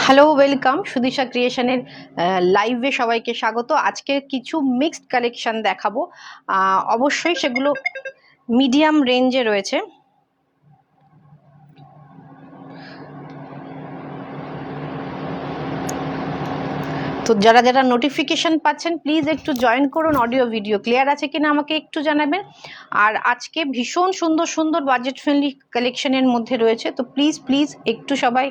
Hello, welcome সুদিশা ক্রিয়েশনের লাইভে সবাইকে স্বাগত। আজকে কিছু মিক্সড কালেকশন দেখাবো। অবশ্যই সেগুলো মিডিয়াম রেঞ্জে রয়েছে। তো যারা যারা নোটিফিকেশন পাচ্ছেন প্লিজ একটু জয়েন করুন। অডিও ভিডিও ক্লিয়ার আছে কিনা আমাকে একটু জানাবেন। আর আজকে ভীষণ সুন্দর সুন্দর বাজেট ফ্রেন্ডলি কালেকশনের মধ্যে রয়েছে, তো প্লিজ প্লিজ একটু সবাই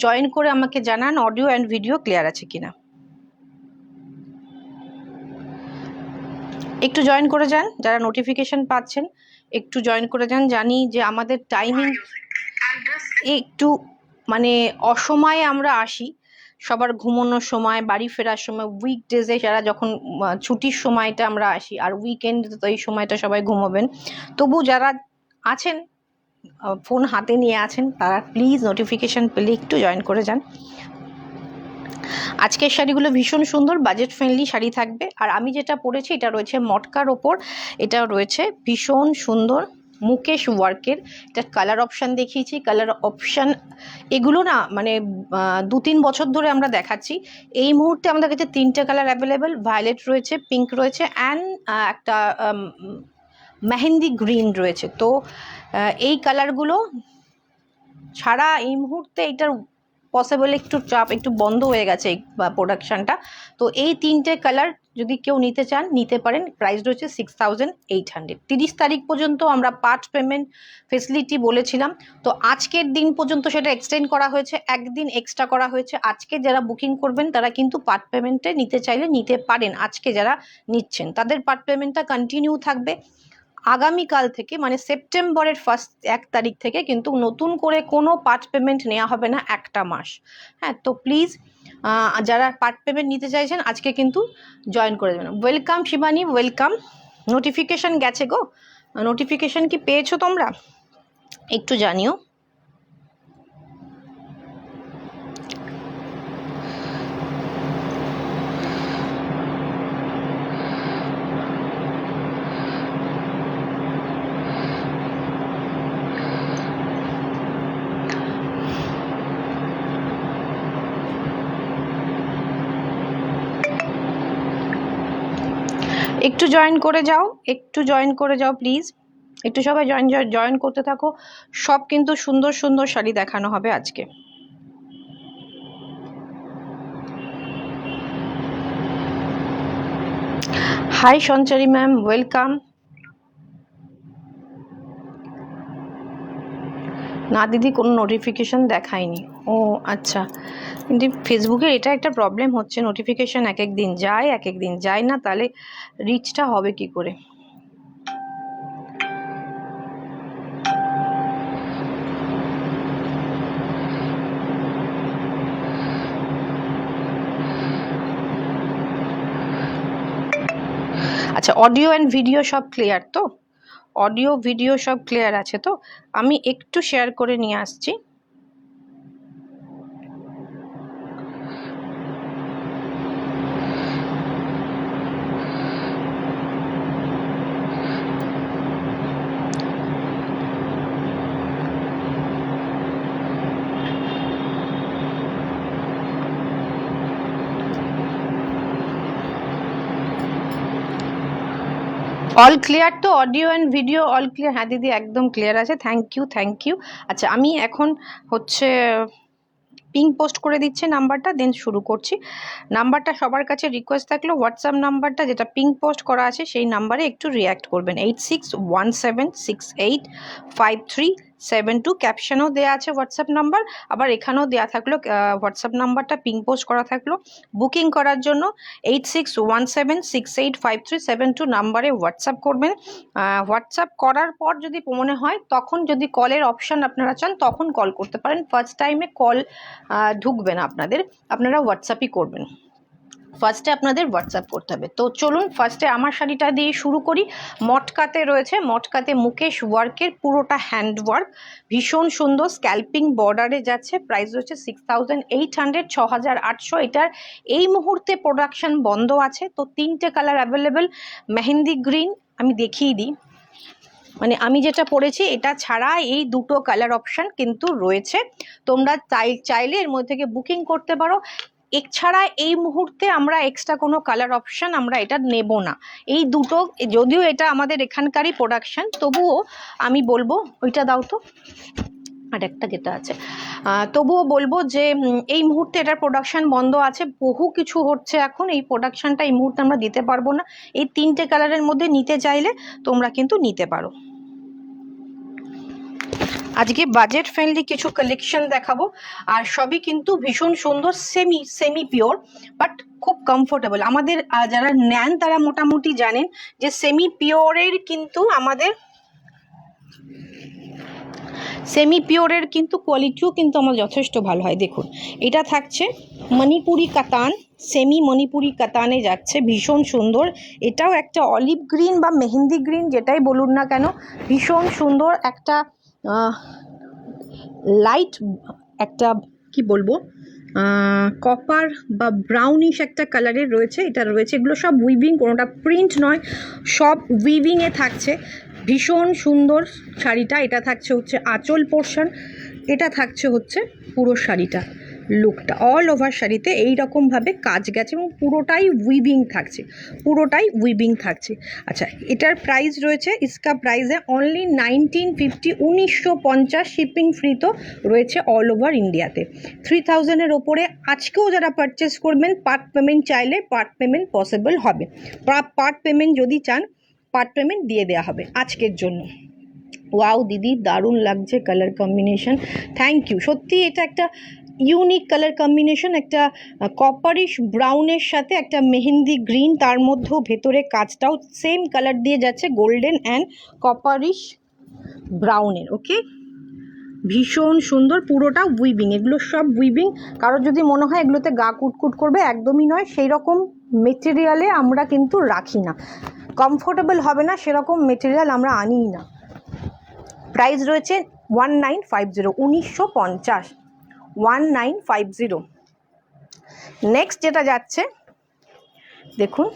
জয়েন করে আমাকে জানান অডিও অ্যান্ড ভিডিও ক্লিয়ার আছে কিনা। একটু জয়েন করে যান, যারা নোটিফিকেশন পাচ্ছেন একটু জয়েন করে যান। জানি যে আমাদের টাইমিং একটু মানে অসময়ে আমরা আসি, সবার ঘুমানোর সময়, বাড়ি ফেরার সময়, উইকডেজে যারা যখন ছুটির সময়টা আমরা আসি, আর উইকেন্ডে তো এই সময়টা সবাই ঘুমাবেন। তবু যারা আছেন ফোন হাতে নিয়ে আছেন তারা প্লিজ নোটিফিকেশন পেলে একটু জয়েন করে যান। আজকের শাড়িগুলো ভীষণ সুন্দর বাজেট ফ্রেন্ডলি শাড়ি থাকবে। আর আমি যেটা পরেছি এটা রয়েছে মটকার ওপর, এটা রয়েছে ভীষণ সুন্দর মুকেশ ওয়ার্কের। এটা কালার অপশান দেখিয়েছি, কালার অপশান এগুলো না মানে 2-3 বছর ধরে আমরা দেখাচ্ছি। এই মুহূর্তে আমাদের কাছে 3টে কালার অ্যাভেলেবেল, ভায়োলেট রয়েছে, পিঙ্ক রয়েছে অ্যান্ড একটা মেহেন্দি গ্রিন রয়েছে। তো এই কালারগুলো ছাড়া এই মুহূর্তে এটার পসিবল একটু চাপ একটু বন্ধ হয়ে গেছে এই প্রোডাকশানটা। তো এই 3টে কালার যদি কেউ নিতে চান নিতে পারেন। প্রাইস রয়েছে 6800। 30 তারিখ পর্যন্ত আমরা পার্ট পেমেন্ট ফেসিলিটি বলেছিলাম, তো আজকের দিন পর্যন্ত সেটা এক্সটেন্ড করা হয়েছে, একদিন এক্সট্রা করা হয়েছে। আজকে যারা বুকিং করবেন তারা কিন্তু পার্ট পেমেন্টে নিতে চাইলে নিতে পারেন। আজকে যারা নিচ্ছেন তাদের পার্ট পেমেন্টটা কন্টিনিউ থাকবে। আগামীকাল থেকে মানে সেপ্টেম্বরের 1 তারিখ থেকে কিন্তু নতুন করে কোনো পার্ট পেমেন্ট নেওয়া হবে না একটা মাস। হ্যাঁ, তো প্লিজ যারা পার্ট পেমেন্ট নিতে চাইছেন আজকে কিন্তু জয়েন করে দেবেন। Welcome Shivani, welcome. নোটিফিকেশান গেছে গো, নোটিফিকেশান কি পেয়েছো তোমরা একটু জানিও। একটু জয়েন করে যাও, একটু জয়েন করে যাও প্লিজ, একটু সবাই জয়েন করতে থাকো। সব কিন্তু সুন্দর সুন্দর শাড়ি দেখানো হবে আজকে। হাই সঞ্চারী ম্যাম, ওয়েলকাম। না দিদি, কোনো নোটিফিকেশন দেখায়নি। ও আচ্ছা, কিন্তু ফেসবুকে এটা একটা প্রবলেম হচ্ছে, নোটিফিকেশন এক এক দিন যায় এক এক দিন যায় না, তাহলে রিচটা হবে কি করে। আচ্ছা, অডিও অ্যান্ড ভিডিও সব ক্লিয়ার তো? অডিও ভিডিও সব ক্লিয়ার আছে তো? আমি একটু শেয়ার করে নিয়ে আসছি। অল ক্লিয়ার তো? Audio and video all clear? হ্যাঁ দিদি, একদম ক্লিয়ার আছে। Thank you, thank you. আচ্ছা, আমি এখন হচ্ছে পিং পোস্ট করে দিচ্ছে নাম্বারটা, দেন শুরু করছি। নাম্বারটা সবার কাছে রিকোয়েস্ট থাকলো হোয়াটসঅ্যাপ নাম্বারটা যেটা পিং পোস্ট করা আছে সেই নাম্বারে একটু রিঅ্যাক্ট করবেন। 8617685372। ক্যাপশনেও দেওয়া আছে হোয়াটসঅ্যাপ নাম্বার, আবার এখানেও দেওয়া থাকলো হোয়াটসঅ্যাপ নাম্বারটা পিং পোস্ট করা থাকলো। বুকিং করার জন্য 8617685372 নাম্বারে হোয়াটসঅ্যাপ করবেন। হোয়াটসঅ্যাপ করার পর যদি মনে হয় তখন যদি কলের অপশান আপনারা চান তখন কল করতে পারেন। ফার্স্ট টাইমে কল ঢুকবে না আপনাদের, আপনারা হোয়াটসঅ্যাপই করবেন। ফার্স্টে আপনাদের হোয়াটসঅ্যাপ করতে হবে। তো চলুন ফার্স্টে আমার শাড়িটা দিয়ে শুরু করি। মটকাতে রয়েছে, মটকাতে মুকেশ ওয়ার্কের, পুরোটা হ্যান্ড ওয়ার্ক, ভীষণ সুন্দর স্ক্যাল্পিং বর্ডারে যাচ্ছে। প্রাইস হচ্ছে 6800, 6800। এটার এই মুহূর্তে প্রোডাকশন বন্ধ আছে। তো 3টে কালার অ্যাভেলেবেল। মেহেন্দি গ্রিন আমি দেখিয়ে দিই, মানে আমি যেটা পরেছি এটা ছাড়া এই দুটো কালার অপশান কিন্তু রয়েছে, তোমরা চাইলে এর মধ্যে থেকে বুকিং করতে পারো। এছাড়া এই মুহূর্তে আমরা এক্সট্রা কোনো কালার অপশান আমরা এটা নেব না। এই দুটো, যদিও এটা আমাদের এখানকারই প্রোডাকশান, তবুও আমি বলবো ওইটা দাও তো, আর একটা যেটা আছে, তবুও বলবো যে এই মুহূর্তে এটার প্রোডাকশান বন্ধ আছে, বহু কিছু হচ্ছে এখন, এই প্রোডাকশানটা এই মুহূর্তে আমরা দিতে পারবো না। এই তিনটে কালারের মধ্যে নিতে চাইলে তোমরা কিন্তু নিতে পারো। আজকে বাজেট ফ্রেন্ডলি কিছু কালেকশন দেখাবো, আর সবই কিন্তু ভীষণ সুন্দর, সেমি পিওর, বাট খুব কমফোর্টেবল। আমাদের যারা নেন তারা মোটামুটি জানেন যে সেমি পিওরের কিন্তু কোয়ালিটিও কিন্তু আমার যথেষ্ট ভালো হয়। দেখুন, এটা থাকছে মণিপুরি কাতান, সেমি মণিপুরি কাতানে যাচ্ছে, ভীষণ সুন্দর। এটাও একটা অলিভ গ্রিন বা মেহেন্দি গ্রিন যেটাই বলুন না কেন, ভীষণ সুন্দর একটা লাইট, একটা কি বলবো, কপার বা ব্রাউনিশ একটা কালারের রয়েছে, এটা রয়েছে। এগুলো সব উইভিং, কোনোটা প্রিন্ট নয়, সব উইভিংয়ে থাকছে। ভীষণ সুন্দর শাড়িটা। এটা থাকছে হচ্ছে আঁচল পোর্শন, এটা থাকছে হচ্ছে পুরো শাড়িটা, লুকটা অল ওভার শাড়িতে এইরকমভাবে কাজ গেছে এবং পুরোটাই উইভিং থাকছে। আচ্ছা, এটার প্রাইস রয়েছে, ইসকা প্রাইসে অনলি 1950, 1950, শিপিং ফ্রি তো রয়েছে অল ওভার ইন্ডিয়াতে। 3000-এর ওপরে আজকেও যারা পারচেস করবেন, পার্ট পেমেন্ট চাইলে পার্ট পেমেন্ট পসিবল হবে, পার্ট পেমেন্ট যদি চান পার্ট পেমেন্ট দিয়ে দেওয়া হবে আজকের জন্য। ওয়াও দিদি, দারুণ লাগছে কালার কম্বিনেশন, থ্যাংক ইউ। সত্যি এটা একটা ইউনিক কালার কম্বিনেশন, একটা কপারিশ ব্রাউনের সাথে একটা মেহেন্দি গ্রিন, তার মধ্যেও ভেতরে কাজটাও সেম কালার দিয়ে যাচ্ছে, গোল্ডেন অ্যান্ড কপারিশ ব্রাউনের। ওকে, ভীষণ সুন্দর, পুরোটা উইভিং, এগুলো সব উইভিং। কারোর যদি মনে হয় এগুলোতে গা কুটকুট করবে, একদমই নয়, সেই রকম মেটেরিয়ালে আমরা কিন্তু রাখি না, কমফোর্টেবল হবে না সেরকম মেটেরিয়াল আমরা আনিই না। প্রাইস রয়েছে 1950, 1950, 1950। নেক্সট যেটা যাচ্ছে দেখুন,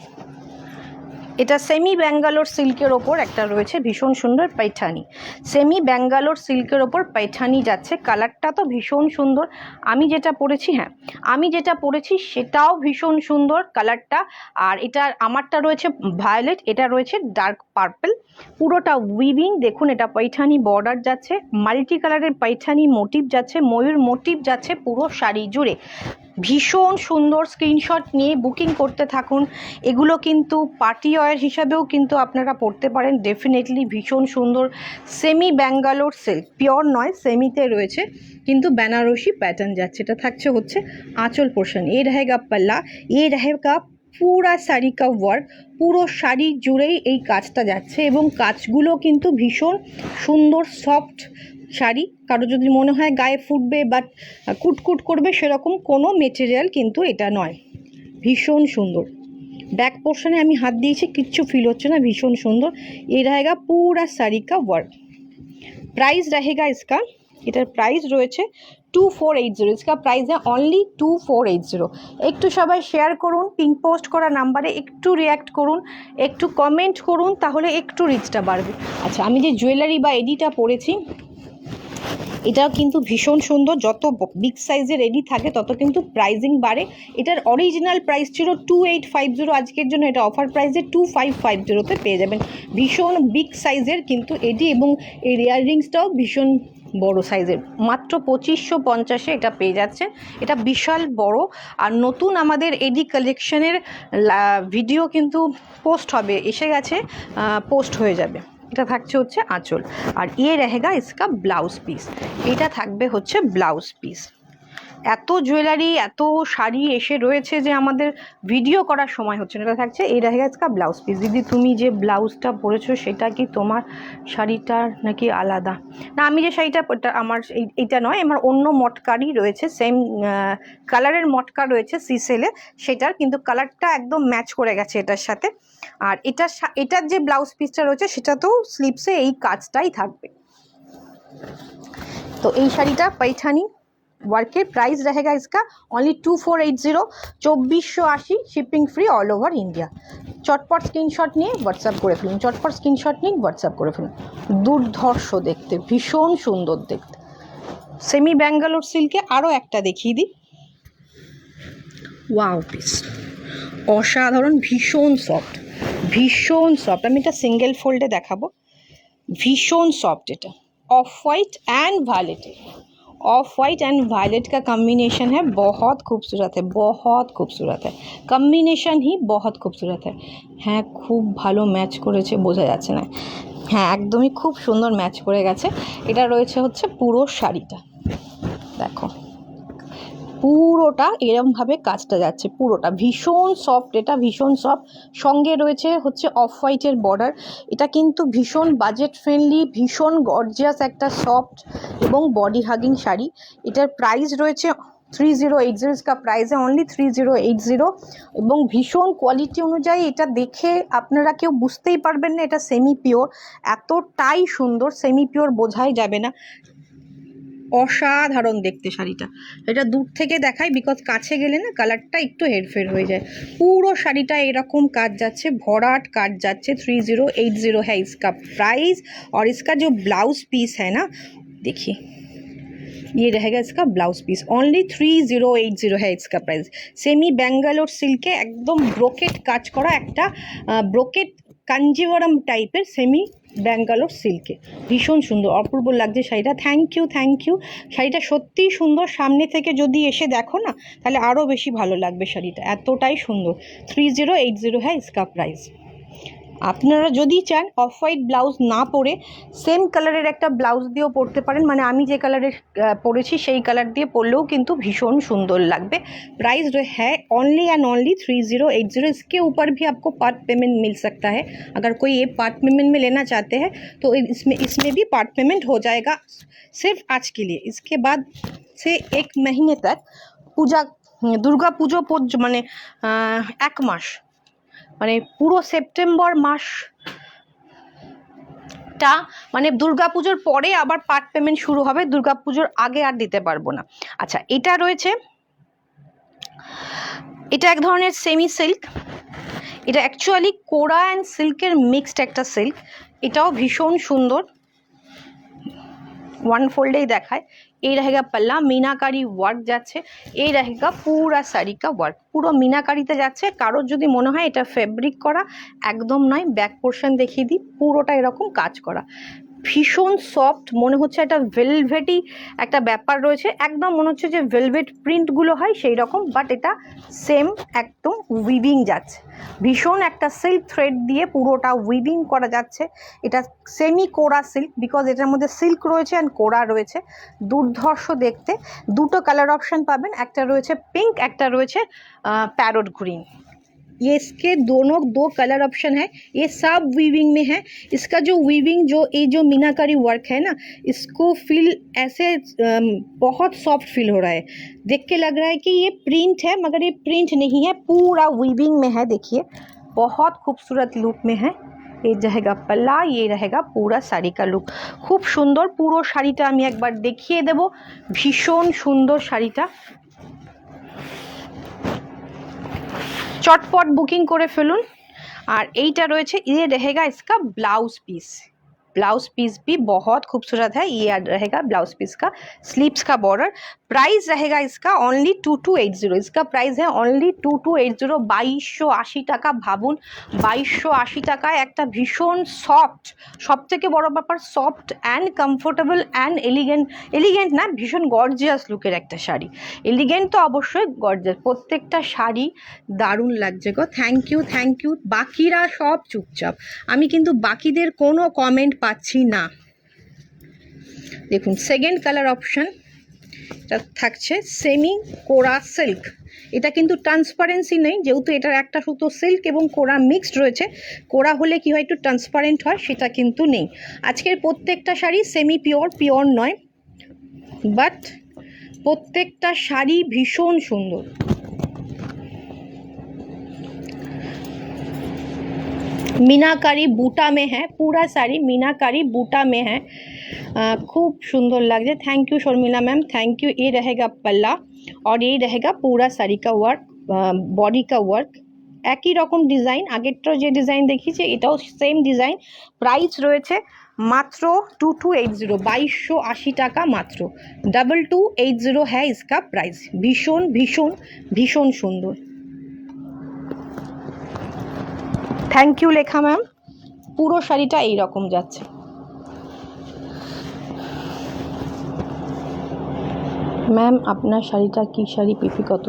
এটা সেমি ব্যাঙ্গালোর সিল্কের ওপর একটা রয়েছে, ভীষণ সুন্দর পাইঠানি, সেমি ব্যাঙ্গালোর সিল্কের ওপর পাইঠানি যাচ্ছে। কালারটা তো ভীষণ সুন্দর, আমি যেটা পরেছি সেটাও ভীষণ সুন্দর কালারটা। আর এটা আমারটা রয়েছে ভায়োলেট, এটা রয়েছে ডার্ক পার্পল, পুরোটা উইভিং। দেখুন, এটা পাইঠানি বর্ডার যাচ্ছে, মাল্টি কালারের পাইঠানি মোটিভ যাচ্ছে, ময়ূর মোটিভ যাচ্ছে পুরো শাড়ি জুড়ে, ভীষণ সুন্দর। স্ক্রিনশট নিয়ে বুকিং করতে থাকুন। এগুলো কিন্তু পার্টি ওয়্যার হিসাবেও কিন্তু আপনারা পরতে পারেন ডেফিনেটলি, ভীষণ সুন্দর। সেমি ব্যাঙ্গালোর সিল্ক, পিওর নয়, সেমিতে রয়েছে কিন্তু বেনারসি প্যাটার্ন যাচ্ছে। এটা থাকছে হচ্ছে আঁচল পোর্শন, এ রহেগা পাল্লা, এ রহেগা পুরা শাড়ি কা ওয়ার্ক, পুরো শাড়ি জুড়েই এই কাজটা যাচ্ছে এবং কাজগুলো কিন্তু ভীষণ সুন্দর, সফট শাড়ি। কারো যদি মনে হয় গায়ে ফুটবে বা কুটকুট করবে, সেরকম কোনো মেটেরিয়াল কিন্তু এটা নয়, ভীষণ সুন্দর। बैक पोर्शन में हाथ दिए किच्छु फिल होच्छे ना, भीषण सुंदर। ये रहेगा पूरा साड़ी का वर्क। प्राइस रहेगा इसका, इटार प्राइस रयेछे 2480। इसका प्राइस है ओनली 2480। एकटू सबाई शेयर करुन, पिन पोस्ट करा नम्बरे एकटू रियैक्ट करुन, एकटू कमेंट करुन, ताहले एकटू रिचटा बाड़बे। अच्छा, आमी जे जुएलारि बा एडिटा परेछि এটাও কিন্তু ভীষণ সুন্দর। যত বিগ সাইজের রেডি থাকে তত কিন্তু প্রাইজিং বাড়ে। এটার অরিজিনাল প্রাইস ছিল 2850, আজকের জন্য এটা অফার প্রাইসে 2550-তে পেয়ে যাবেন। ভীষণ বিগ সাইজের কিন্তু এডি, এবং এর ইয়াররিংসটাও ভীষণ বড় সাইজের, মাত্র 2550-এ এটা পেয়ে যাচ্ছে। এটা বিশাল বড়। আর নতুন আমাদের এডি কালেকশনের ভিডিও কিন্তু পোস্ট হবে, এসে গেছে, পোস্ট হয়ে যাবে। এটা থাকছে হচ্ছে আঁচল, আর ইয়ে रहेगा इसका ব্লাউজ পিস। এটা থাকবে হচ্ছে ব্লাউজ পিস। এত জুয়েলারি, এত শাড়ি এসে রয়েছে যে আমাদের ভিডিও করার সময় হচ্ছে না। এটা থাকছে এই रहेगा इसका ব্লাউজ পিস। দিদি, তুমি যে ব্লাউজটা পরেছো সেটা কি তোমার শাড়িটার নাকি আলাদা? না, আমি যে শাড়িটা আমার এইটা নয়, আমার অন্য মটকারই রয়েছে, সেম কালারের মটকা রয়েছে সিসেলে, সেটার কিন্তু কালারটা একদম ম্যাচ করে গেছে এটার সাথে। আর এটার যে ব্লাউজ পিসটা রয়েছে সেটাতেও স্লিপসে এই কাজটাই থাকবে। তো এই শাড়িটা পাইঠানি, वर्क प्राइस रहेगा इसका only 2480 2480 shipping free all over India. चटपट स्क्रीनशट निয়ে হোয়াটসঅ্যাপ করে ফেলুন, চটপট স্ক্রিনশট নিয়ে হোয়াটসঅ্যাপ করে ফেলুন। দুর্ধর্ষ দেখতে, ভীষণ সুন্দর দেখতে। সেমি ব্যাঙ্গালোর সিল্কে আরও একটা দেখিয়ে দিই। ওয়াও পিস, অসাধারণ, ভীষণ সফট, ভীষণ সফট। আমি এটা সিঙ্গেল ফোল্ডে দেখাবো। भीषण सॉफ्ट, এটা off white and violet, off white and violet का कॉम्बिनेशन है, बहुत खूबसूरत है, बहुत खूबसूरत है, कॉम्बिनेशन ही बहुत खूबसूरत है। হ্যাঁ খুব ভালো ম্যাচ করেছে, বোঝা যাচ্ছে না, হ্যাঁ একদমই খুব সুন্দর ম্যাচ করে গেছে। এটা রয়েছে হচ্ছে পুরো শাড়িটা, দেখো পুরোটা এরমভাবে কাজটা যাচ্ছে, পুরোটা ভীষণ সফট, এটা ভীষণ সফট। সঙ্গে রয়েছে হচ্ছে অফ হোয়াইটের বর্ডার। এটা কিন্তু ভীষণ বাজেট ফ্রেন্ডলি, ভীষণ গর্জিয়াস একটা সফট এবং বডি হাগিং শাড়ি। এটার প্রাইস রয়েছে 3080, इसका प्राइस है ओनली 3080 এবং ভীষণ কোয়ালিটি অনুযায়ী এটা দেখে আপনারা কেউ বুঝতেই পারবেন না এটা সেমি পিওর, এতটাই সুন্দর, সেমি পিওর বোঝাই যাবে না। অসাধারণ দেখতে শাড়িটা, এটা দূর থেকে দেখাই বিকজ কাছে গেলে না কালারটা একটু হেরফের হয়ে যায়। পুরো শাড়িটা এরকম কাজ যাচ্ছে, ভরাট কাজ যাচ্ছে। 3080 है इसका प्राइस और इसका जो ब्लाउज पीस है ना, देखिए ये रहेगा इसका ब्लाउज पीस, ओनली 3080 है इसका प्राइस। सेमी बेंगालोर सिल्के एकदम ब्रोकेट काज करा एक ब्रोकेट कांजीवरम टाइपर सेमी ব্যাঙ্গালোর সিল্কে, ভীষণ সুন্দর, অপূর্ব লাগছে শাড়িটা। Thank you, thank you. শাড়িটা সত্যিই সুন্দর, সামনে থেকে যদি এসে দেখো না তাহলে আরও বেশি ভালো লাগবে শাড়িটা, এতটাই সুন্দর। 3080 है इसका प्राइस। আপনারা যদি চান অফ হোয়াইট ব্লাউজ না পরে সেম কালারের একটা ব্লাউজ দিয়েও পরতে পারেন, মানে আমি যে কালারের পরেছি সেই কালার দিয়ে পরলেও কিন্তু ভীষণ সুন্দর লাগবে। प्राइस जो है ओनली एंड ओनली 3080। इसके ऊपर भी आपको पार्ट पेमेंट मिल सकता है, अगर कोई ये पार्ट पेमेंट में लेना चाहते हैं तो इसमें भी पार्ट पेमेंट हो जाएगा सिर्फ आज के लिए। इसके बाद से 1 महीने तक पूजा, दुर्गा পুজো মানে 1 মাস, মানে পুরো সেপ্টেম্বর মাসটা মানে দুর্গাপুজোর পরে আবার পার্ট পেমেন্ট শুরু হবে, দুর্গাপুজোর আগে আর দিতে পারবো না। আচ্ছা এটা রয়েছে, এটা এক ধরনের সেমি সিল্ক, এটা অ্যাকচুয়ালি কোরা অ্যান্ড সিল্কের মিক্সড একটা সিল্ক, এটাও ভীষণ সুন্দর। वन फोल्डे ही देखाय। ये रहेगा पल्ला, मीनाकारी वर्क जाच्छे, ये रहेगा पूरा शाड़ी का वर्क, पुरो मीनाकारीते जाच्छे। कारोर जोदि मने हय एटा फैब्रिक करा, एकदम नय। बैक पोर्शन देखिए दी, पुरोटा एरकम काज करा, ভীষণ সফট, মনে হচ্ছে একটা ভেলভেটি একটা ব্যাপার রয়েছে, একদম মনে হচ্ছে যে ভেলভেট প্রিন্টগুলো হয় সেই রকম, বাট এটা সেম একদম উইভিং যাচ্ছে, ভীষণ একটা সিল্ক থ্রেড দিয়ে পুরোটা উইভিং করা যাচ্ছে। এটা সেমি কোরা সিল্ক, বিকজ এটার মধ্যে সিল্ক রয়েছে অ্যান্ড কোরা রয়েছে, দুর্ধর্ষ দেখতে। দুটো কালার অপশান পাবেন, একটা রয়েছে পিঙ্ক, একটা রয়েছে প্যারট গ্রিন। ये इसके दोनों 2 कलर ऑप्शन है, ये सब वीविंग में है। इसका जो वीविंग ये जो मीनाकारी वर्क है ना, इसको फील ऐसे बहुत सॉफ्ट फील हो रहा है, देख के लग रहा है कि ये प्रिंट है, मगर ये प्रिंट नहीं है, पूरा वीविंग में है। देखिए बहुत खूबसूरत लुक में है। ये रहेगा पल्ला, ये रहेगा पूरा শাড়ি का लुक, खूब सुंदर। পুরো শাড়িটা আমি একবার দেখিয়ে দেব, ভীষণ সুন্দর শাড়িটা। चटपट बुकिंग करे फेलुन। और এইটা রয়েছে, ये रहेगा इसका ब्लाउज पीस, ब्लाउज पीस भी बहुत खूबसूरत है। ये रहेगा ब्लाउज पीस का स्लीव्स का बॉर्डर। प्राइस रहेगा इसका ओनली 2280, इसका प्राइस है ओनली 2280, 2280 টাকা। ভাবুন 2280 টাকায় একটা ভীষণ সফট, সবথেকে বড় ব্যাপার soft and comfortable and elegant না, ভীষণ গর্জিয়াস লুকের একটা শাড়ি। এলিগেন্ট তো অবশ্যই, গর্জিয়াস, প্রত্যেকটা শাড়ি দারুণ লাগছে গো। Thank you, thank you. বাকিরা সব চুপচাপ, আমি কিন্তু বাকিদের কোনো কমেন্ট পাচ্ছি না। দেখুন সেকেন্ড কালার অপশান এটা থাকছে সেমি কোরা সিল্ক, এটা কিন্তু ট্রান্সপারেন্সি নেই, যেহেতু এটার একটা সুতো সিল্ক এবং কোরা মিক্সড রয়েছে। কোরা হলে কি হয় একটু ট্রান্সপারেন্ট হয়, সেটা কিন্তু নেই। আজকের প্রত্যেকটা শাড়ি সেমি পিওর, পিওর নয়, বাট প্রত্যেকটা শাড়ি ভীষণ সুন্দর। मीनाकारी बूटा में है, पूरा साड़ी मीनाकारी बूटा में है। खूब सुंदर लगे। Thank you Sharmila ma'am, thank you. ये रहेगा पल्ला और ये रहेगा पूरा साड़ी का वर्क, बॉडी का वर्क। एक ही रकम डिजाइन, আগেরটা যে ডিজাইন দেখিয়েছি এটাও সেম ডিজাইন। প্রাইস রয়েছে मात्र 2280, 2280 টাকা মাত্র। 2280 है इसका प्राइस। भीषण भीषण भीषण सुंदर। थैंक यू लेखा मैम। পুরো শাড়িটা এই রকম যাচ্ছে। ম্যাম আপনার শাড়িটা কি শাড়ি, পিপি কত?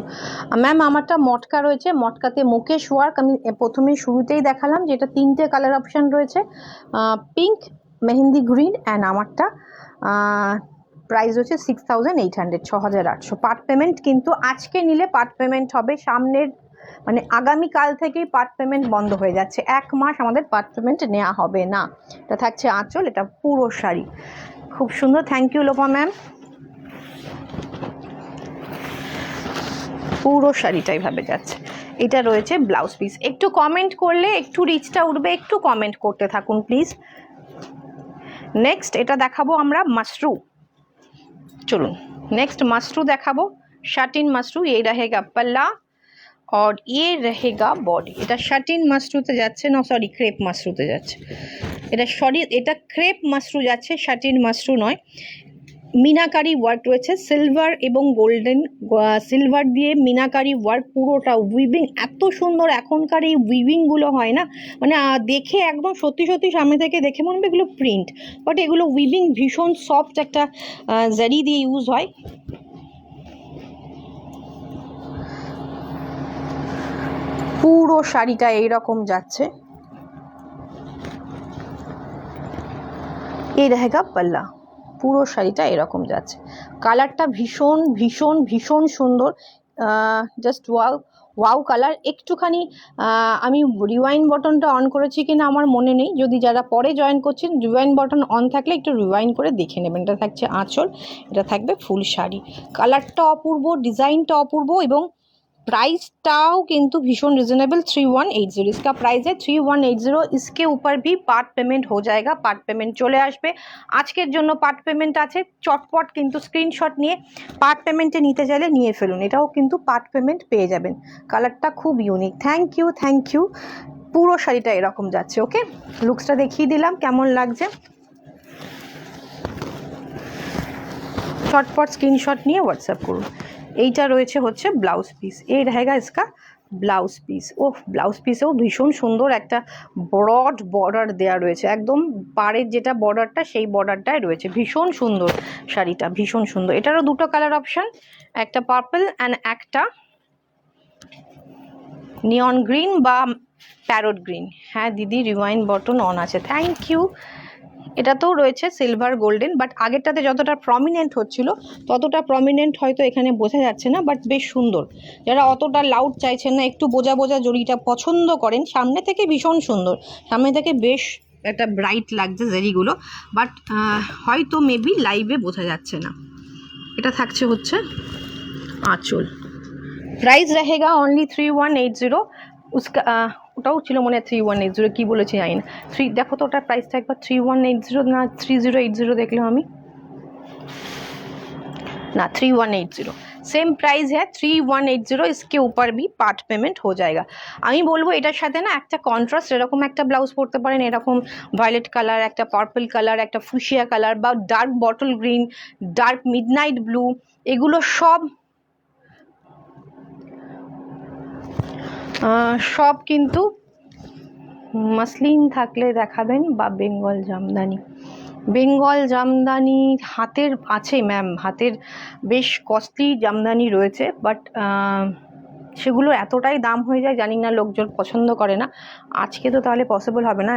ম্যাম আমারটা মটকা রয়েছে, মটকাতে মুকেশ ওয়ার্ক। আমি প্রথমে শুরুতেই দেখালাম যে এটা 3টে কালার অপশান রয়েছে, পিঙ্ক, মেহেন্দি গ্রিন অ্যান্ড আমারটা। প্রাইস হচ্ছে 6800, 6800। পার্ট পেমেন্ট কিন্তু আজকে নিলে পার্ট পেমেন্ট হবে, সামনের মানে আগামীকাল থেকেই পার্ট পেমেন্ট বন্ধ হয়ে যাচ্ছে। 1 মাস আমাদের পার্ট পেমেন্ট নেওয়া হবে না। এটা থাকছে আঁচল, এটা পুরো শাড়ি খুব সুন্দর। Thank you Lopa ma'am. পুরো শাড়িটাই ভাবে যাচ্ছে। এটা রয়েছে ব্লাউজ পিস। একটু কমেন্ট করলে একটু রিচটা উঠবে, একটু কমেন্ট করতে থাকুন প্লিজ। নেক্সট এটা দেখাবো আমরা মাশরু। চলুন নেক্সট মাশরু দেখাবো, শাটিন মাশরু। ये रहेगा पल्ला और ये रहेगा बॉडी। এটা শাটিন মাশরুতে যাচ্ছে না, সরি ক্রেপ মাশরুতে যাচ্ছে। এটা ক্রেপ মাশরু যাচ্ছে, শাটিন মাশরু নয়। মিনাকারি ওয়ার্ক রয়েছে, সিলভার এবং গোল্ডেন, সিলভার দিয়ে মিনাকারি ওয়ার্ক পুরোটা। উইভিং এত সুন্দর, এখনকার এই উইভিংগুলো হয় না, মানে দেখে একদম সত্যি সত্যি সামনে থেকে দেখে মনে হবে এগুলো প্রিন্ট, বাট এগুলো উইভিং ভীষণ সফট একটা জারি দিয়ে ইউজ হয়। পুরো শাড়িটা এইরকম যাচ্ছে। এই रहेगा पल्ला। পুরো শাড়িটা এরকম যাচ্ছে। কালারটা ভীষণ ভীষণ ভীষণ সুন্দর, জাস্ট ওয়াও ওয়াও কালার। একটুখানি আমি রিওয়াইন্ড বটনটা অন করেছি কিনা আমার মনে নেই, যদি যারা পরে জয়েন করছেন রিওয়াইন্ড বটন অন থাকলে একটু রিওয়াইন্ড করে দেখে নেবেন। এটা থাকছে আঁচল, এটা থাকবে ফুল শাড়ি। কালারটা অপূর্ব, ডিজাইনটা অপূর্ব এবং प्राइसटाও কিন্তু ভীষণ রিজনেবল। 3180 इसका प्राइस है 3180। इसके ऊपर भी पार्ट पेमेंट हो जाएगा, पार्ट पेमेंट চলে আসবে। আজকের জন্য পার্ট পেমেন্ট আছে, চটপট কিন্তু স্ক্রিনশট নিয়ে পার্ট পেমেন্টে নিতে চাইলে নিয়ে ফেলুন, এটাও কিন্তু পার্ট পেমেন্ট পেয়ে যাবেন। কালারটা খুব unique. Thank you thank you. পুরো শাড়িটা এরকম যাচ্ছে। ওকে, লুকসটা দেখিয়ে দিলাম কেমন লাগছে। চটপট স্ক্রিনশট নিয়ে হোয়াটসঅ্যাপ করুন। এইটা রয়েছে হচ্ছে ব্লাউজ পিস। এই रहेगा इसका ব্লাউজ পিস। ও ব্লাউজ পিসেও ভীষণ সুন্দর একটা ব্রড বর্ডার দেওয়া রয়েছে, একদম পাড়ের যেটা বর্ডারটা সেই বর্ডারটাই রয়েছে। ভীষণ সুন্দর শাড়িটা, ভীষণ সুন্দর। এটারও দুটো কালার অপশান, একটা পার্পল অ্যান্ড একটা নিয়ন গ্রিন বা প্যারট গ্রিন। হ্যাঁ দিদি রিওয়াইন্ড বটন অন আছে, থ্যাংক ইউ। এটাতেও রয়েছে সিলভার গোল্ডেন, বাট আগেরটাতে যতটা প্রমিনেন্ট হচ্ছিল ততটা প্রমিনেন্ট হয়তো এখানে বোঝা যাচ্ছে না, বাট বেশ সুন্দর। যারা অতটা লাউড চাইছেন না, একটু বোঝা বোঝা জরিটা পছন্দ করেন, সামনে থেকে ভীষণ সুন্দর, সামনে থেকে বেশ একটা ব্রাইট লাগছে জেরিগুলো, বাট হয়তো মেবি লাইভে বোঝা যাচ্ছে না। এটা থাকছে হচ্ছে আঁচল। প্রাইস रहेगा অনলি 3180। उसका ওটাও ছিল মনে হয় 3180, কী বলেছি জানি না। দেখো তো ওটার প্রাইসটা একবার, 3180 না 3080 দেখলাম আমি, ना 3180 सेम प्राइस है 3180। इसके ऊपर भी पार्ट पेमेंट हो जाएगा। আমি বলবো এটার সাথে না একটা কন্ট্রাস্ট এরকম একটা ব্লাউজ পরতে পারেন, এরকম ভায়োলেট কালার, একটা পার্পল কালার, একটা ফুশিয়া কালার বা dark bottle green, dark midnight blue, এগুলো সব কিন্তু মসলিন থাকলে দেখাবেন বা বেঙ্গল জামদানি। বেঙ্গল জামদানি হাতের আছে ম্যাম, হাতের বেশ কস্টলি জামদানি রয়েছে, বাট সেগুলো এতটাই দাম হয়ে যায় জানি না, লোকজন পছন্দ করে না। আজকে তো তাহলে পসিবল হবে না,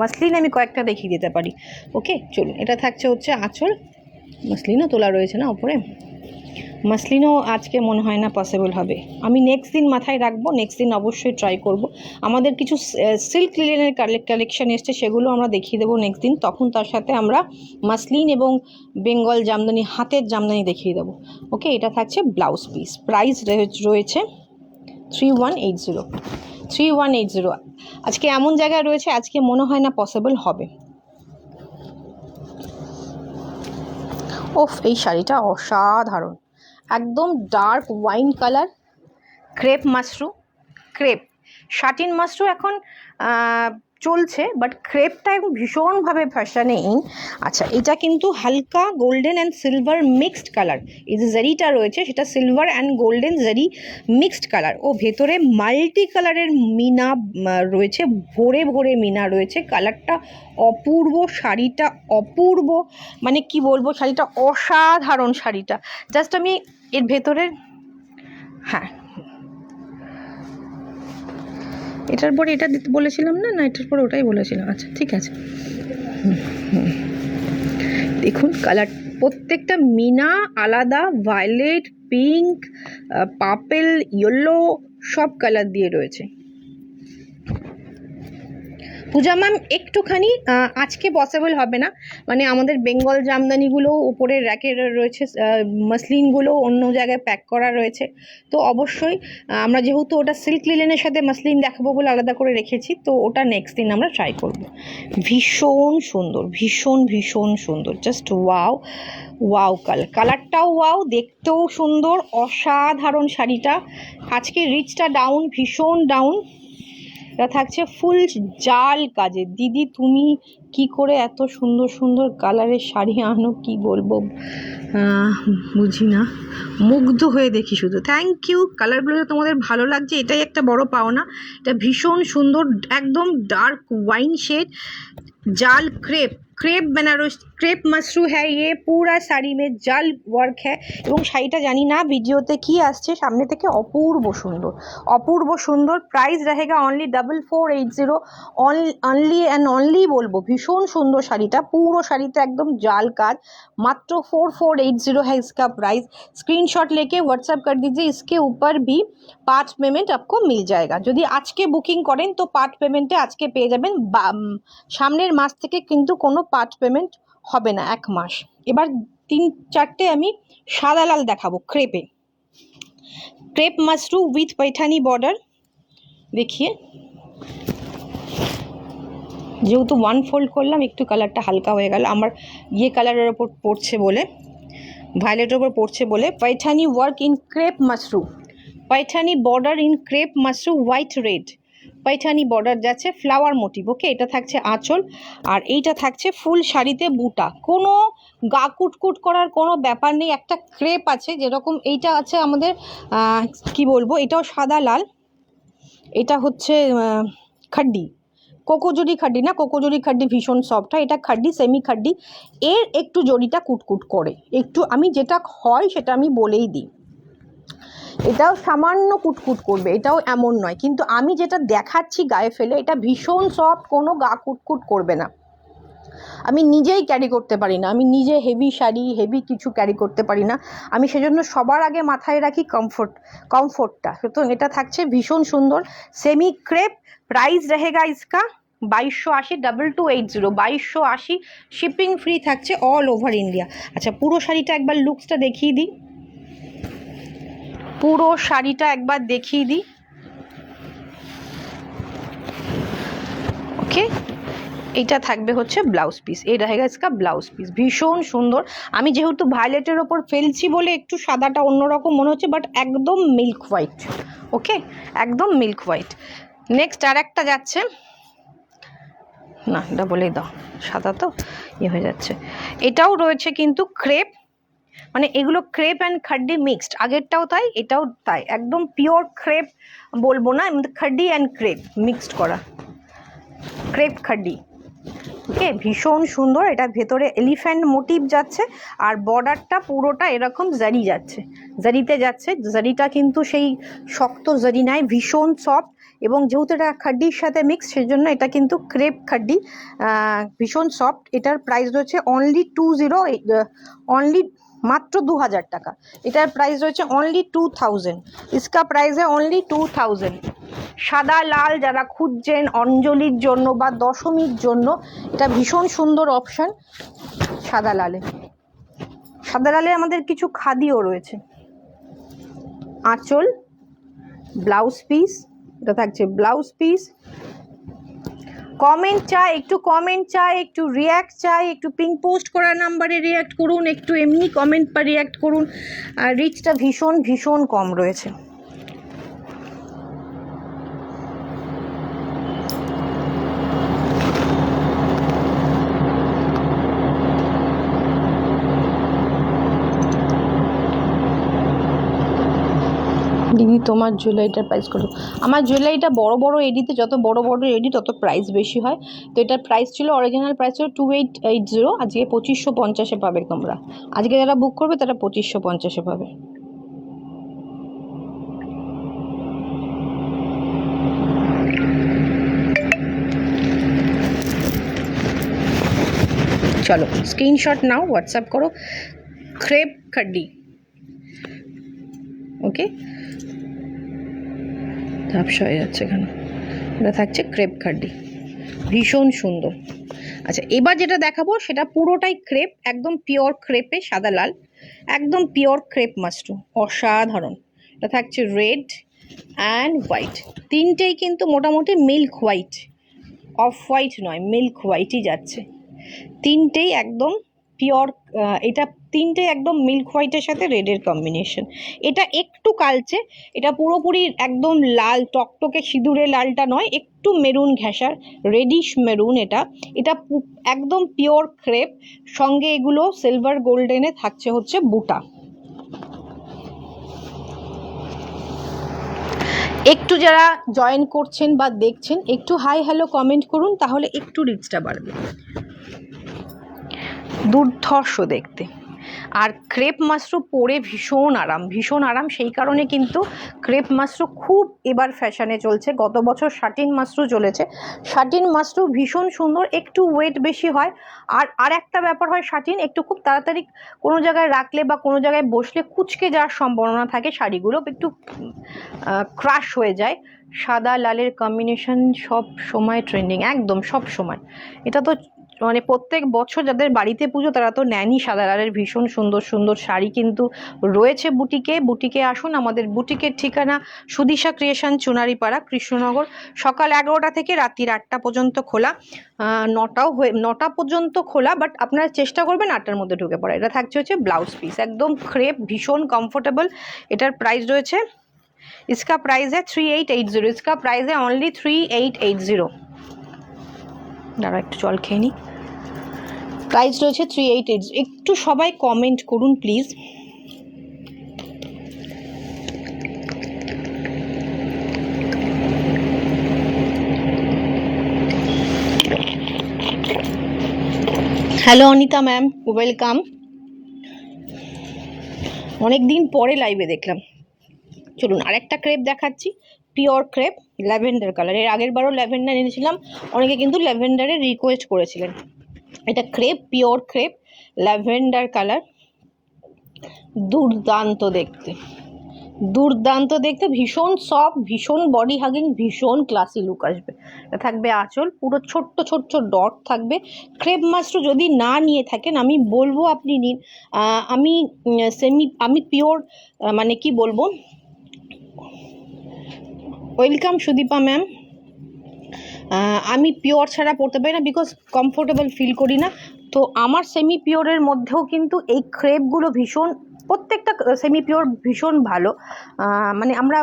মসলিন আমি কয়েকটা দেখিয়ে দিতে পারি। ওকে চলুন, এটা থাকছে হচ্ছে আঁচল। মসলিনও তোলা রয়েছে না উপরে, মসলিনও আজকে মনে হয় না পসিবল হবে। আমি নেক্সট দিন মাথায় রাখবো, নেক্সট দিন অবশ্যই ট্রাই করব। আমাদের কিছু সিল্ক লিলেনের কালেকশান এসছে, সেগুলো আমরা দেখিয়ে দেবো নেক্সট দিন, তখন তার সাথে আমরা মসলিন এবং বেঙ্গল জামদানি, হাতের জামদানি দেখিয়ে দেবো। ওকে, এটা থাকছে ব্লাউজ পিস। প্রাইস রয়েছে 3180। 3180 আজকে এমন জায়গায় রয়েছে, আজকে মনে হয় না পসিবল হবে। ওফ, এই শাড়িটা অসাধারণ, একদম dark wine colour, crepe Mashru, crepe satin Mashru এখন চলছে, বাট ক্রেপটা এখন ভীষণভাবে ফ্যাশনে ইন। আচ্ছা, এটা কিন্তু হালকা golden and silver mixed colour, এই যে জারিটা রয়েছে সেটা সিলভার অ্যান্ড গোল্ডেন জারি মিক্সড কালার, ও ভেতরে মাল্টি কালারের মিনা রয়েছে, ভরে ভরে মিনা রয়েছে, কালারটা অপূর্ব, শাড়িটা অপূর্ব, মানে কি বলবো, শাড়িটা অসাধারণ, শাড়িটা জাস্ট আমি এর ভেতরের, হ্যাঁ এটার পরে এটা দিতে বলেছিলাম না, না এটার পরে ওটাই বলেছিলাম, আচ্ছা ঠিক আছে। দেখুন কালার, প্রত্যেকটা মিনা আলাদা, ভায়োলেট, পিঙ্ক, পার্পেল, ইয়েলো, সব কালার দিয়ে রয়েছে। পূজা ম্যাম একটুখানি আজকে পসিবল হবে না, মানে আমাদের বেঙ্গল জামদানিগুলো উপরে র্যাকে রয়েছে, মাসলিনগুলো অন্য জায়গায় প্যাক করা রয়েছে, তো অবশ্যই আমরা যেহেতু ওটা সিল্ক লিলেনের সাথে মাসলিন দেখাবো বলে আলাদা করে রেখেছি, তো ওটা নেক্সট দিন আমরা ট্রাই করব। ভীষণ সুন্দর, ভীষণ ভীষণ সুন্দর, জাস্ট ওয়াও ওয়াও, কালারটাও ওয়াও, দেখতেও সুন্দর, অসাধারণ শাড়িটা। আজকে রিচটা ডাউন, ভীষণ ডাউন, এটা থাকছে ফুল জাল কাজে। দিদি তুমি কি করে এত সুন্দর সুন্দর কালারের শাড়ি আনো, কি বলবো, বুঝি না, মুগ্ধ হয়ে দেখি শুধু। থ্যাংক ইউ, কালারগুলো তোমাদের ভালো লাগছে এটাই একটা বড় পাওনা। এটা ভীষণ সুন্দর, একদম ডার্ক ওয়াইন शेड, जाल crepe, crepe Banaras crepe mashru है ये, पूरा শাড়ি में জাল ওয়ার্ক है, এবং শাড়িটা জানি না ভিডিওতে কি আসছে, সামনে থেকে অপূর্ব সুন্দর, অপূর্ব সুন্দর। প্রাইস रहेगा অনলি 4480, অনলি অ্যান্ড অনলি বলবো, ভীষণ সুন্দর শাড়িটা, পুরো শাড়িতে একদম জাল কাজ, মাত্র 4480 है इसका प्राइस। स्क्रीनशॉट लेके व्हाट्सएप कर दीजिए, इसके ऊपर भी पार्ट पेमेंट आपको मिल जाएगा। যদি আজকে বুকিং করেন তো পার্ট পেমেন্টে আজকে পেয়ে যাবেন, সামনের মাস থেকে কিন্তু কোনো পার্ট পেমেন্ট হবে না, 1 মাস। এবার 3-4টে আমি সাদা লাল দেখাবো ক্রেপে, ক্রেপ মাশরু উইথ पैठानी बॉर्डर। देखिए যেহেতু 1 ফোল্ড করলাম একটু কালারটা হালকা হয়ে গেল, আমার ইয়ে কালারের ওপর পড়ছে বলে, ভায়োলেটের ওপর পড়ছে বলে। Paithani work in crepe Mashru, Paithani border in crepe Mashru, white red Paithani border যাচ্ছে, ফ্লাওয়ার মোটিভ। ওকে, এটা থাকছে আঁচল, আর এইটা থাকছে ফুল শাড়িতে বুটা, কোনো গা কুটকুট করার কোনো ব্যাপার নেই। একটা ক্রেপ আছে যেরকম এইটা আছে আমাদের, কি বলবো, এটাও সাদা লাল, এটা হচ্ছে খাড্ডি, কোকোজুরি খাড্ডি না, কোকোজুরি খাড্ডি ভীষণ সফট হয়, এটা খাড্ডি সেমি খাড্ডি, এর একটু জড়িটা কুটকুট করে একটু, আমি যেটা হয় সেটা আমি বলেই দিই, এটাও সামান্য কুটকুট করবে, এটাও এমন নয়, কিন্তু আমি যেটা দেখাচ্ছি গায়ে ফেলে এটা ভীষণ সফট, কোনো গা কুটকুট করবে না। আমি নিজেই ক্যারি করতে পারি না, আমি নিজে হেভি শাড়ি হেভি কিছু ক্যারি করতে পারি না, আমি সেজন্য সবার আগে মাথায় রাখি কমফোর্টটা। সুতরাং এটা থাকছে ভীষণ সুন্দর সেমি ক্রেপ। প্রাইস रहेगा इसका 2280, 2280, 2280, শিপিং ফ্রি থাকছে অল ওভার ইন্ডিয়া। আচ্ছা, পুরো শাড়িটা একবার লুকসটা দেখিয়ে দিই, পুরো শাড়িটা একবার দেখিয়ে দিই। ওকে, এটা থাকবে হচ্ছে ব্লাউজ পিস, এই रहेगा इसका ব্লাউজ পিস, ভীষণ সুন্দর। আমি যেহেতু ভায়োলেটের ওপর ফেলছি বলে একটু সাদাটা অন্যরকম মনে হচ্ছে, বাট একদম মিল্ক হোয়াইট। ওকে, একদম মিল্ক হোয়াইট। নেক্সট আর একটা যাচ্ছে, না এটা বলেই দাও, সাদা তো ইয়ে হয়ে যাচ্ছে। এটাও রয়েছে কিন্তু ক্রেপ, মানে এগুলো ক্রেপ অ্যান্ড খাড্ডি মিক্সড, আগেরটাও তাই এটাও তাই, একদম পিওর ক্রেপ বলবো না, খাড্ডি অ্যান্ড ক্রেপ মিক্সড করা, ক্রেপ খাড্ডি। ওকে, ভীষণ সুন্দর, এটার ভেতরে এলিফ্যান্ট মোটিভ যাচ্ছে, আর বর্ডারটা পুরোটা এরকম জারি যাচ্ছে, জারিতে যাচ্ছে, জারিটা কিন্তু সেই শক্ত জারি নয়, ভীষণ সফট, এবং যেহেতু এটা খাড্ডির সাথে মিক্স সেজন্য এটা কিন্তু ক্রেপ খাড্ডি, ভীষণ সফট। এটার প্রাইস রয়েছে অনলি 20, অনলি মাত্র 2000 টাকা। এটার প্রাইস রয়েছে অনলি 2000, इसका प्राइस है অনলি 2000। সাদা লাল যারা খুঁজছেন অঞ্জলির জন্য বা দশমীর জন্য, এটা ভীষণ সুন্দর অপশান। সাদা লালে, সাদা লালে আমাদের কিছু খাদিও রয়েছে, আঁচল, ব্লাউজ পিস, এটা থাকছে ব্লাউজ পিস, কমেন্ট চাই, একটু কমেন্ট চাই, একটু রিয়্যাক্ট চাই, একটু পিং পোস্ট করার নাম্বারে রিয়্যাক্ট করুন, একটু এমনি কমেন্ট বা রিয়্যাক্ট করুন। আর রিচটা ভীষণ ভীষণ কম রয়েছে। দিদি তোমার জুয়েলারিটার প্রাইস কত? আমার জুয়েলারিটা বড় বড় এডিতে, যত বড় বড় এডি তত প্রাইস বেশি হয়। তো এটার প্রাইস ছিল, অরিজিনাল প্রাইস ছিল 2880, আজকে 2550-এ পাবে তোমরা। আজকে যারা বুক করবে তারা 2550-এ পাবে। চলো স্ক্রিনশট নাও, হোয়াটসঅ্যাপ করো। ক্রেপ কাড্ডি, ওকে, ঝাপসা হয়ে যাচ্ছে এখানে। এটা থাকছে ক্রেপ কাড্ডি, ভীষণ সুন্দর। আচ্ছা, এবার যেটা দেখাবো সেটা পুরোটাই ক্রেপ, একদম পিওর ক্রেপে সাদা লাল, একদম পিওর ক্রেপ মাশরুম, অসাধারণ। এটা থাকছে রেড অ্যান্ড হোয়াইট, তিনটেই কিন্তু মোটামুটি মিল্ক হোয়াইট, অফ হোয়াইট নয়, মিল্ক হোয়াইটই যাচ্ছে। তিনটেই একদম পিওর, এটা তিনটে একদম মিল্ক হোয়াইটের সাথে রেডের কম্বিনেশন। এটা একটু কালচে, এটা পুরোপুরি একদম লাল টকটকে সিঁদুরে লালটা নয়, একটু মেরুন ঘেঁষার, রেডিশ মেরুন। এটা একদম পিওর ক্রেপ, সঙ্গে এগুলো সিলভার গোল্ডেনে থাকছে হচ্ছে বুটা। একটু যারা জয়েন করছেন বা দেখছেন একটু হাই হ্যালো কমেন্ট করুন, তাহলে একটু রিচটা বাড়বে। দুর্ধর্ষ দেখতে। আর ক্রেপ মাশরুম পরে ভীষণ আরাম, ভীষণ আরাম। সেই কারণে কিন্তু ক্রেপ মাশরুম খুব এবার ফ্যাশনে চলছে। গত বছর শাটিন মাশরুম চলেছে। শাটিন মাশরুম ভীষণ সুন্দর, একটু ওয়েট বেশি হয়। আর একটা ব্যাপার হয়, শাটিন একটু খুব তাড়াতাড়ি কোনো জায়গায় রাখলে বা কোনো জায়গায় বসলে কুঁচকে যাওয়ার সম্ভাবনা থাকে, শাড়িগুলো একটু ক্রাশ হয়ে যায়। সাদা লালের কম্বিনেশন সব সময় ট্রেন্ডিং, একদম সব সময়। এটা তো মানে প্রত্যেক বছর যাদের বাড়িতে পুজো তারা তো নেনই সাদা লালের ভীষণ সুন্দর সুন্দর শাড়ি কিন্তু রয়েছে বুটিকে। বুটিকে আসুন, আমাদের বুটিকের ঠিকানা সুদিশা ক্রিয়েশন, চুনারিপাড়া, কৃষ্ণনগর। সকাল 11টা থেকে রাত্রি 8টা পর্যন্ত খোলা, 9টা পর্যন্ত খোলা, বাট আপনারা চেষ্টা করবেন 8টার মধ্যে ঢুকে পড়া। এটা থাকছে হচ্ছে ব্লাউজ পিস, একদম ক্রেপ, ভীষণ কমফোর্টেবল। এটার প্রাইস রয়েছে, इसका प्राइस है 3880, इसका प्राइस है ओनली 3880। দাঁড়া একটু জল খেয়ে নিই। প্রাইস রয়েছে 3880। একটু সবাই কমেন্ট করুন please. Hello Anita ma'am, welcome. অনেক দিন পরে লাইভে দেখলাম। চলুন আরেকটা ক্রেপ দেখাচ্ছি, পিওর ক্রেপ, ল্যাভেন্ডার কালার। এর আগের বারও ল্যাভেন্ডার এনেছিলাম, অনেকে কিন্তু ল্যাভেন্ডারের রিকোয়েস্ট করেছিলেন। এটা crepe, pure crepe, lavender colour, দুর্দান্ত দেখতে, দুর্দান্ত দেখতে, ভীষণ সফট, ভীষণ বডি হাগিং, ভীষণ ক্লাসি লুক আসবে। এটা থাকবে আঁচল, পুরো ছোট্ট ছোট্ট ডট থাকবে। ক্রেপ মাশরুম যদি না নিয়ে থাকেন আমি বলবো আপনি নিন। আমি পিওর, মানে কি বলবো, ওয়েলকাম সুদীপা ম্যাম। আমি পিওর ছাড়া পরতে পারি না, বিকজ কমফোর্টেবল ফিল করি না। তো আমার সেমি পিওরের মধ্যেও কিন্তু এই ক্রেপগুলো ভীষণ, প্রত্যেকটা সেমি পিওর ভীষণ ভালো, মানে আমরা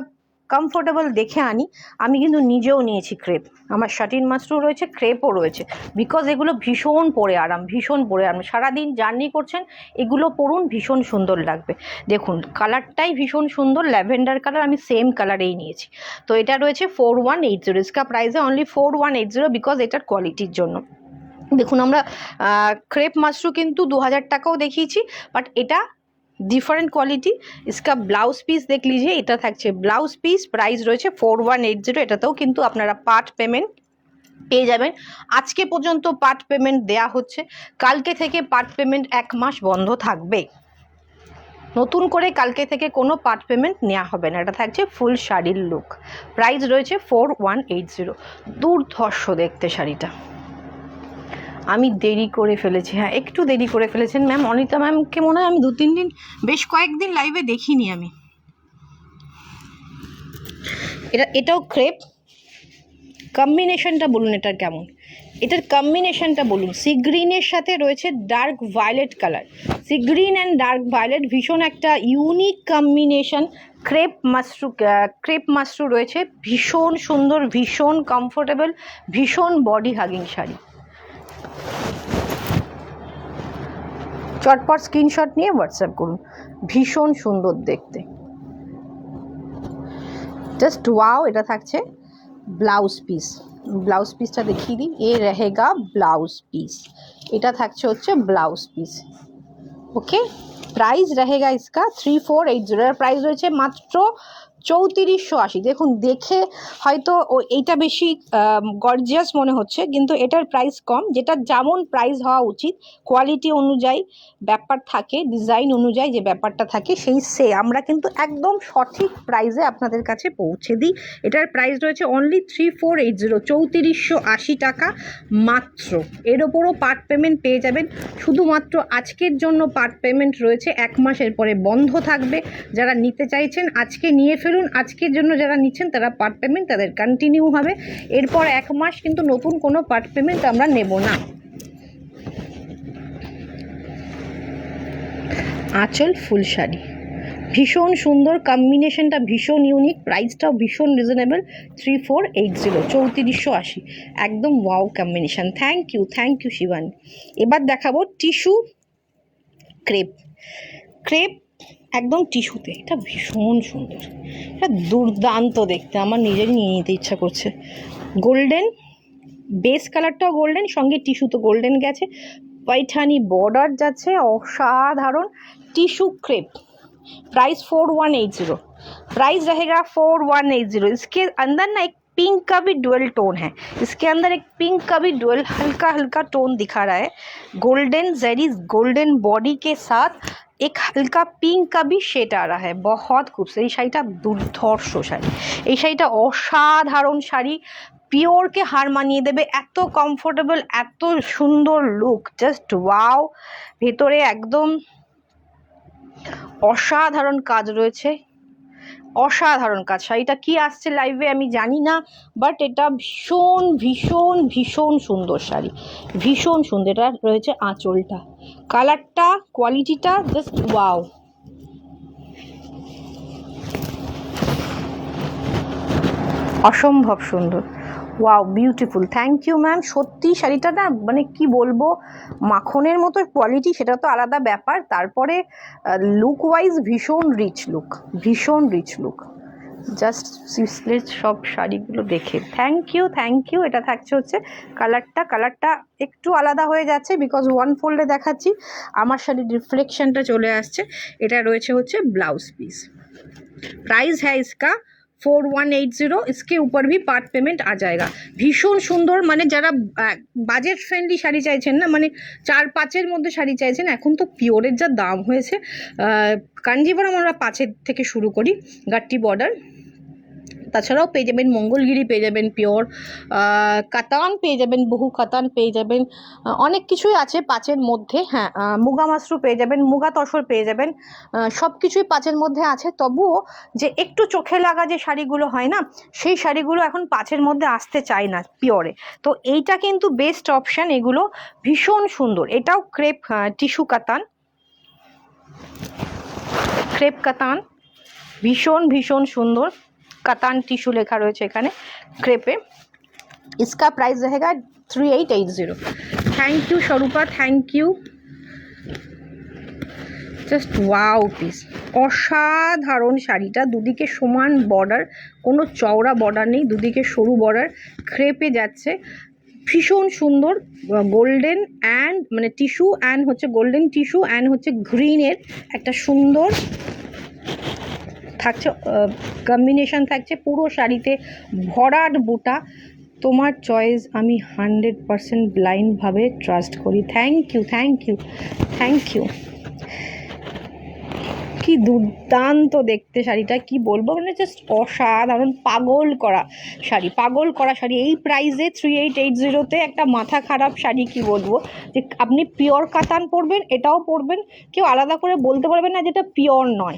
কমফোর্টেবল দেখে আনি। আমি কিন্তু নিজেও নিয়েছি ক্রেপ, আমার শাটিন মাশরুম রয়েছে, ক্রেপও রয়েছে, বিকজ এগুলো ভীষণ পরে আরাম, ভীষণ পরে আরাম। সারাদিন জার্নি করছেন, এগুলো পরুন, ভীষণ সুন্দর লাগবে। দেখুন কালারটাই ভীষণ সুন্দর, ল্যাভেন্ডার কালার, আমি সেম কালারেই নিয়েছি। তো এটা রয়েছে 4180, इसका प्राइस है ओनली 4180, বিকজ এটার কোয়ালিটির জন্য। দেখুন আমরা ক্রেপ মাশরুম কিন্তু 2000 টাকাও দেখিয়েছি, বাট এটা ডিফারেন্ট কোয়ালিটি। इसका ব্লাউজ পিস দেখ লিজিয়ে, এটা থাকছে ব্লাউজ পিস, প্রাইস রয়েছে 4180। এটাতেও কিন্তু আপনারা পার্ট পেমেন্ট পেয়ে যাবেন। আজকে পর্যন্ত পার্ট পেমেন্ট দেয়া হচ্ছে, কালকে থেকে পার্ট পেমেন্ট 1 মাস বন্ধ থাকবে। নতুন করে কালকে থেকে কোনো পার্ট পেমেন্ট নেওয়া হবে না। এটা থাকছে ফুল শাড়ির লুক, প্রাইস রয়েছে 4180। দুর্ধর্ষ দেখতে শাড়িটা। আমি দেরি করে ফেলেছি, হ্যাঁ একটু দেরি করে ফেলেছেন ম্যাম। অনিতা ম্যামকে মনে হয় আমি 2-3 দিন, বেশ কয়েকদিন লাইভে দেখিনি আমি। এটাও ক্রেপ, কম্বিনেশনটা বলুন এটার কেমন। এটার কম্বিনেশনটা বলুন। সি গ্রিনের সাথে রয়েছে dark violet colour, sea green and dark violet, ভীষণ একটা ইউনিক কম্বিনেশন। ক্রেপ মাশরু রয়েছে, ভীষণ সুন্দর, ভীষণ কমফোর্টেবল, ভীষণ বডি হাগিং শাড়ি। চটপট স্ক্রিনশট নিয়ে হোয়াটসঅ্যাপ করুন। ভীষণ সুন্দর দেখতে, জাস্ট ওয়াও। এটা থাকছে ব্লাউজ পিস, ব্লাউজ পিসটা দেখিয়ে দিই। এ रहेगा ব্লাউজ পিস, এটা থাকছে হচ্ছে ব্লাউজ পিস। ওকে, প্রাইস रहेगा इसका 3480, এর প্রাইস রয়েছে মাত্র 3480। দেখুন, দেখে হয়তো এইটা বেশি গর্জিয়াস মনে হচ্ছে, কিন্তু এটার প্রাইস কম। যেটা যেমন প্রাইস হওয়া উচিত, কোয়ালিটি অনুযায়ী ব্যাপার থাকে, ডিজাইন অনুযায়ী যে ব্যাপারটা থাকে, সেই আমরা কিন্তু একদম সঠিক প্রাইসে আপনাদের কাছে পৌঁছে দিই। এটার প্রাইস রয়েছে অনলি 3480, 3480 টাকা মাত্র। এর ওপরও পার্ট পেমেন্ট পেয়ে যাবেন। শুধুমাত্র আজকের জন্য পার্ট পেমেন্ট রয়েছে, 1 মাসের পরে বন্ধ থাকবে। যারা নিতে চাইছেন আজকে নিয়ে ফেলুন। আজকের জন্য যারা নিচ্ছেন তারা পার্ট পেমেন্ট তাদের কন্টিনিউ হবে। এরপর 1 মাস কিন্তু নতুন কোনো পার্ট পেমেন্ট আমরা নেব না। আঁচল ফুল শাড়ি, ভীষণ সুন্দর, কম্বিনেশনটা ভীষণ ইউনিক, প্রাইসটাও ভীষণ রিজনেবল, 3480, 3480, একদম wow combination. Thank you Shivani. এবার দেখাবো টিস্যু ক্রেপ একদম টিস্যুতে। এটা ভীষণ সুন্দর, এটা দুর্দান্ত দেখতে, আমার নিজেরই নিয়ে নিতে ইচ্ছা করছে। গোল্ডেন বেস কালারটাও গোল্ডেন, সঙ্গে টিস্যু তো গোল্ডেন গেছে, पैठानी बॉर्डर जाच्छे, असाधारण टिश्यू क्रेप। प्राइस 4180, प्राइस रहेगा 4180। इसके अंदर ना एक पिंक का भी डुअल टोन है, इसके अंदर एक पिंक का भी डुअल हल्का हल्का टोन दिखा रहा है। गोल्डन जेरी गोल्डन बॉडी के साथ एक हल्का पिंक का भी शेड आ रहा है। बहुत खूबसूरत এই শাড়িটা, দুর্ধর্ষ শাড়ি। এই শাড়িটা অসাধারণ শাড়ি, পিওরকে হার মানিয়ে দেবে। এত কমফোর্টেবল, এত সুন্দর লুক, জাস্ট ওয়াও। ভেতরে একদম অসাধারণ কাজ রয়েছে, অসাধারণ কাজ। শাড়িটা কি আসছে লাইভে আমি জানি না, বাট এটা ভীষণ ভীষণ ভীষণ সুন্দর শাড়ি, ভীষণ সুন্দর। এটা রয়েছে আঁচলটা, কালারটা, কোয়ালিটিটা জাস্ট ওয়াও। অসম্ভব সুন্দর, wow, beautiful. Thank you ma'am. সত্যি শাড়িটা না, মানে কি বলবো, মাখনের মতো কোয়ালিটি, সেটা তো আলাদা ব্যাপার। তারপরে লুক ওয়াইজ ভীষণ রিচ লুক, ভীষণ রিচ লুক। জাস্ট সিস্টলেস সব শাড়িগুলো দেখে থ্যাংক ইউ। এটা থাকছে হচ্ছে কালারটা একটু আলাদা হয়ে যাচ্ছে, বিকজ ওয়ান ফোল্ডে দেখাচ্ছি, আমার শাড়ির রিফ্লেকশনটা চলে আসছে। এটা রয়েছে হচ্ছে ব্লাউজ পিস। प्राइस है इसका 4180, इसके ऊपर भी पार्ट पेमेंट आ जाएगा। भीषण सुंदर, माने যারা বাজেট ফ্রেন্ডলি শাড়ি চাইছেন না, মানে 4-5-এর মধ্যে শাড়ি চাইছেন, এখন তো পিওরের যা দাম হয়েছে, কাঞ্জিভারাম আমরা 5-এর থেকে শুরু করি, গাট্টি বর্ডার, তাছাড়াও পেয়ে যাবেন মঙ্গলগিরি, পেয়ে যাবেন পিওর কাতান, পেয়ে যাবেন বহু কাতান, পেয়ে যাবেন অনেক কিছুই আছে 5-এর মধ্যে। হ্যাঁ, মুগা মাশরু পেয়ে যাবেন, মুগা তসর পেয়ে যাবেন, সব কিছুই 5-এর মধ্যে আছে। তবুও যে একটু চোখে লাগা যে শাড়িগুলো হয় না, সেই শাড়িগুলো এখন 5-এর মধ্যে আসতে চায় না পিওরে। তো এইটা কিন্তু বেস্ট অপশান, এগুলো ভীষণ সুন্দর। এটাও ক্রেপ টিস্যু কাতান, ক্রেপ কাতান, ভীষণ ভীষণ সুন্দর। কাতান টিস্যু লেখা রয়েছে এখানে ক্রেপে। इसका प्राइस रहेगा 3880। Thank you Swarupa, thank you. Just wow piece, অসাধারণ শাড়িটা। দুদিকে সমান বর্ডার, কোনো চওড়া বর্ডার নেই, দুদিকে সরু বর্ডার, ক্রেপে যাচ্ছে, ভীষণ সুন্দর। গোল্ডেন অ্যান্ড মানে টিস্যু অ্যান্ড হচ্ছে গোল্ডেন টিস্যু অ্যান্ড হচ্ছে গ্রিনের একটা সুন্দর থাকছে কম্বিনেশন থাকছে পুরো শাড়িতে, ভরাট বুটা। তোমার চয়েস আমি 100% ব্লাইন্ডভাবে ট্রাস্ট করি। Thank you. কি দুর্দান্ত দেখতে শাড়িটা, কি বলবো, মানে জাস্ট অসাধারণ, পাগল করা শাড়ি। এই প্রাইসে 3880-তে একটা মাথা খারাপ শাড়ি, কি বলবো, যে আপনি পিওর কাতান পরবেন, এটাও পরবেন, কেউ আলাদা করে বলতে পারবেন না যেটা পিওর নয়।